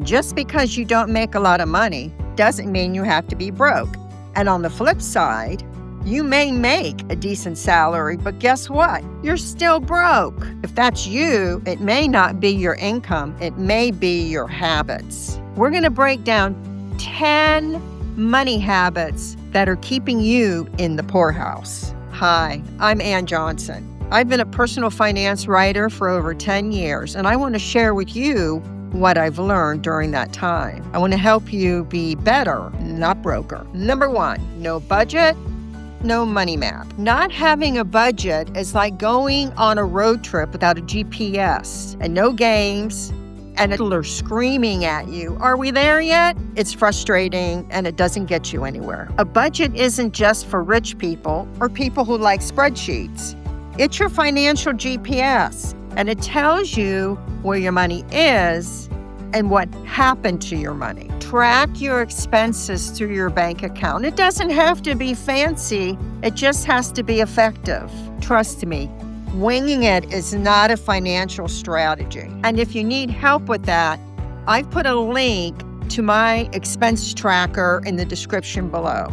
Just because you don't make a lot of money doesn't mean you have to be broke. And on the flip side, you may make a decent salary, but guess what? You're still broke. If that's you, it may not be your income. It may be your habits. We're going to break down 10 money habits that are keeping you in the poorhouse. Hi, I'm Ann Johnson. I've been a personal finance writer for over 10 years, and I want to share with you what I've learned during that time. I want to help you be better, not broker. Number 1, no budget, no money map. Not having a budget is like going on a road trip without a GPS and no games, and people are screaming at you, "Are we there yet?" It's frustrating and it doesn't get you anywhere. A budget isn't just for rich people or people who like spreadsheets. It's your financial GPS, and it tells you where your money is and what happened to your money. Track your expenses through your bank account. It doesn't have to be fancy. It just has to be effective. Trust me, winging it is not a financial strategy. And if you need help with that, I've put a link to my expense tracker in the description below.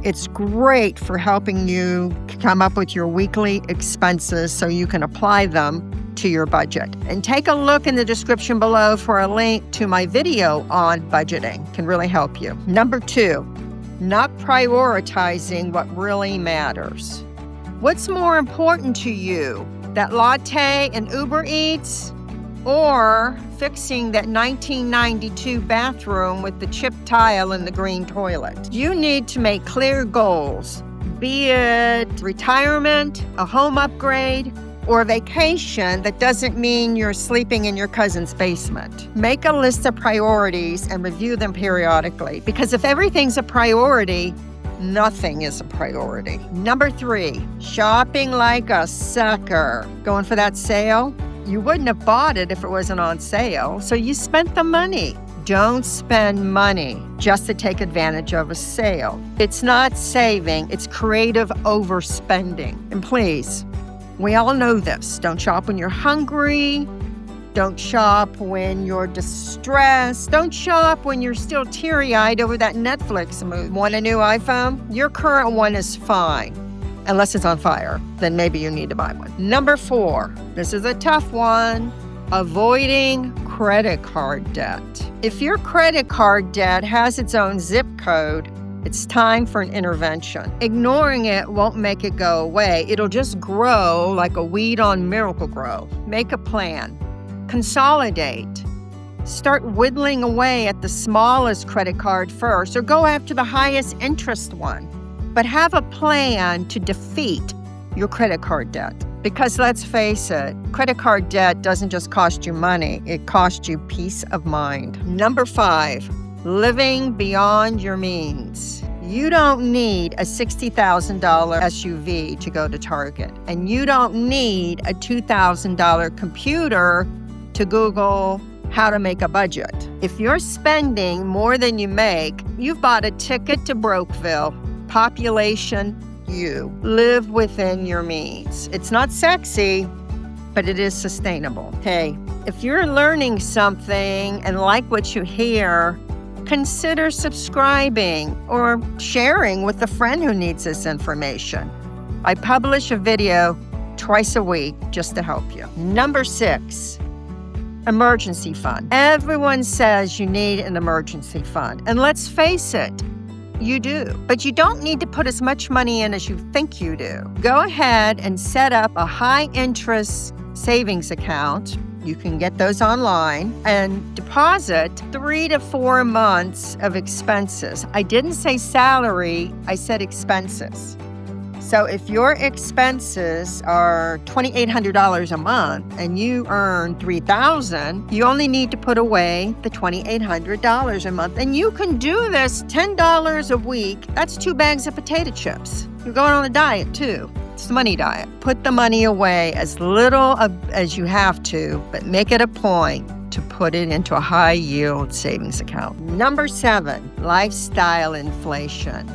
It's great for helping you come up with your weekly expenses so you can apply them to your budget. And take a look in the description below for a link to my video on budgeting. Can really help you. Number 2, not prioritizing what really matters. What's more important to you, that latte and Uber Eats, or fixing that 1992 bathroom with the chipped tile and the green toilet? You need to make clear goals, be it retirement, a home upgrade, or a vacation that doesn't mean you're sleeping in your cousin's basement. Make a list of priorities and review them periodically, because if everything's a priority, nothing is a priority. Number 3, shopping like a sucker. Going for that sale? You wouldn't have bought it if it wasn't on sale, so you spent the money. Don't spend money just to take advantage of a sale. It's not saving, it's creative overspending. And please, we all know this. Don't shop when you're hungry. Don't shop when you're distressed. Don't shop when you're still teary-eyed over that Netflix movie. Want a new iPhone? Your current one is fine. Unless it's on fire, then maybe you need to buy one. Number 4, this is a tough one. Avoiding credit card debt. If your credit card debt has its own zip code, it's time for an intervention. Ignoring it won't make it go away. It'll just grow like a weed on Miracle-Gro. Make a plan. Consolidate. Start whittling away at the smallest credit card first, or go after the highest interest one. But have a plan to defeat your credit card debt. Because let's face it, credit card debt doesn't just cost you money, it costs you peace of mind. Number 5, living beyond your means. You don't need a $60,000 SUV to go to Target, and you don't need a $2,000 computer to Google how to make a budget. If you're spending more than you make, you've bought a ticket to Brokeville. Population, you. Live within your means. It's not sexy, but it is sustainable. Hey, if you're learning something and like what you hear, consider subscribing or sharing with a friend who needs this information. I publish a video twice a week just to help you. Number 6, emergency fund. Everyone says you need an emergency fund. And let's face it, you do. But you don't need to put as much money in as you think you do. Go ahead and set up a high-interest savings account. You can get those online and deposit 3 to 4 months of expenses. I didn't say salary, I said expenses. So if your expenses are $2,800 a month and you earn $3,000, you only need to put away the $2,800 a month. And you can do this $10 a week. That's 2 bags of potato chips. You're going on a diet too. It's the money diet. Put the money away as little as you have to, but make it a point to put it into a high-yield savings account. Number 7, lifestyle inflation.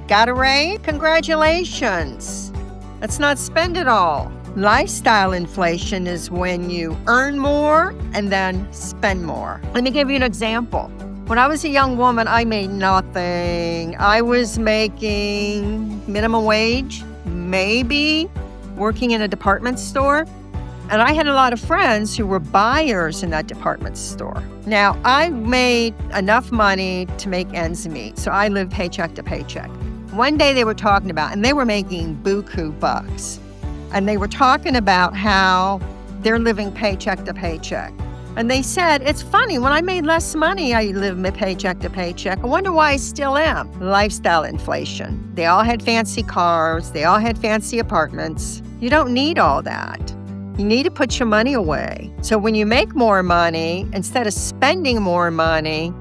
Got a raise? Congratulations. Let's not spend it all. Lifestyle inflation is when you earn more and then spend more. Let me give you an example. When I was a young woman, I made nothing. I was making minimum wage, maybe working in a department store. And I had a lot of friends who were buyers in that department store. Now, I made enough money to make ends meet, so I lived paycheck to paycheck. One day they were talking about, and they were making buku bucks, and they were talking about how they're living paycheck to paycheck. And they said, it's funny, when I made less money, I lived paycheck to paycheck. I wonder why I still am. Lifestyle inflation. They all had fancy cars. They all had fancy apartments. You don't need all that. You need to put your money away. So when you make more money, instead of spending more money,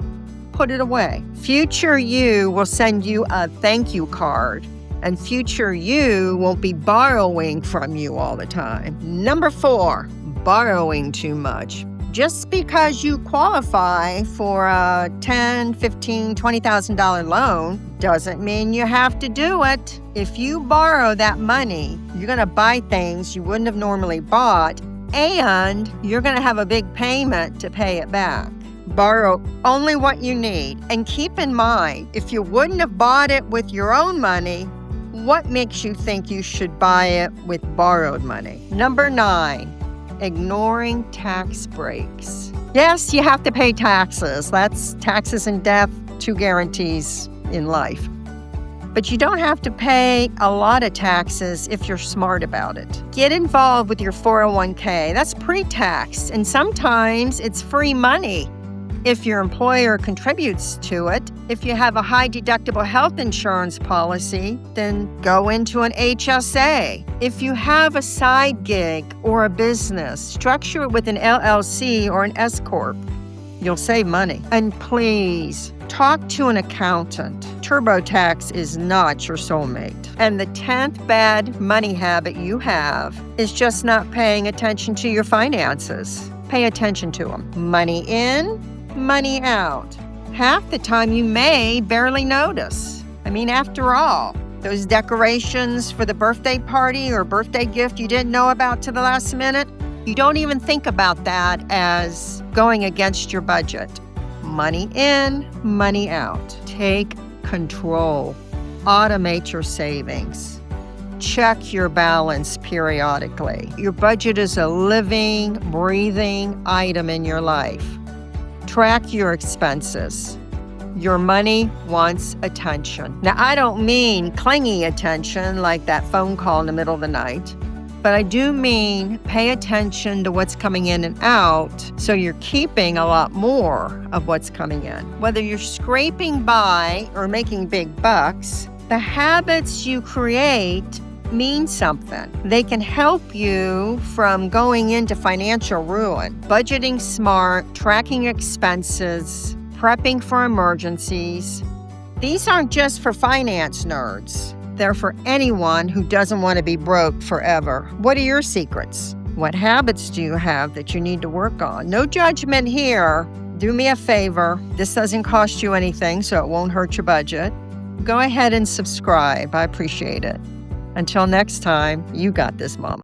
put it away. Future you will send you a thank you card, and future you won't be borrowing from you all the time. Number 4, borrowing too much. Just because you qualify for a $10,000, $15,000, $20,000 loan doesn't mean you have to do it. If you borrow that money, you're going to buy things you wouldn't have normally bought, and you're going to have a big payment to pay it back. Borrow only what you need. And keep in mind, if you wouldn't have bought it with your own money, what makes you think you should buy it with borrowed money? Number 9. Ignoring tax breaks. Yes, you have to pay taxes. That's taxes and death, 2 guarantees in life. But you don't have to pay a lot of taxes if you're smart about it. Get involved with your 401k. That's pre-tax, and sometimes it's free money if your employer contributes to it. If you have a high deductible health insurance policy, then go into an HSA. If you have a side gig or a business, structure it with an LLC or an S-Corp. You'll save money. And please, talk to an accountant. TurboTax is not your soulmate. And the 10th bad money habit you have is just not paying attention to your finances. Pay attention to them. Money in, money out. Half the time you may barely notice. I mean, after all, those decorations for the birthday party or birthday gift you didn't know about to the last minute, you don't even think about that as going against your budget. Money in, money out. Take control. Automate your savings. Check your balance periodically. Your budget is a living, breathing item in your life. Track your expenses. Your money wants attention. Now, I don't mean clingy attention like that phone call in the middle of the night, but I do mean pay attention to what's coming in and out so you're keeping a lot more of what's coming in. Whether you're scraping by or making big bucks, the habits you create mean something. They can help you from going into financial ruin. Budgeting smart, tracking expenses, prepping for emergencies. These aren't just for finance nerds. They're for anyone who doesn't want to be broke forever. What are your secrets? What habits do you have that you need to work on? No judgment here. Do me a favor. This doesn't cost you anything, so it won't hurt your budget. Go ahead and subscribe. I appreciate it. Until next time, you got this, Mama.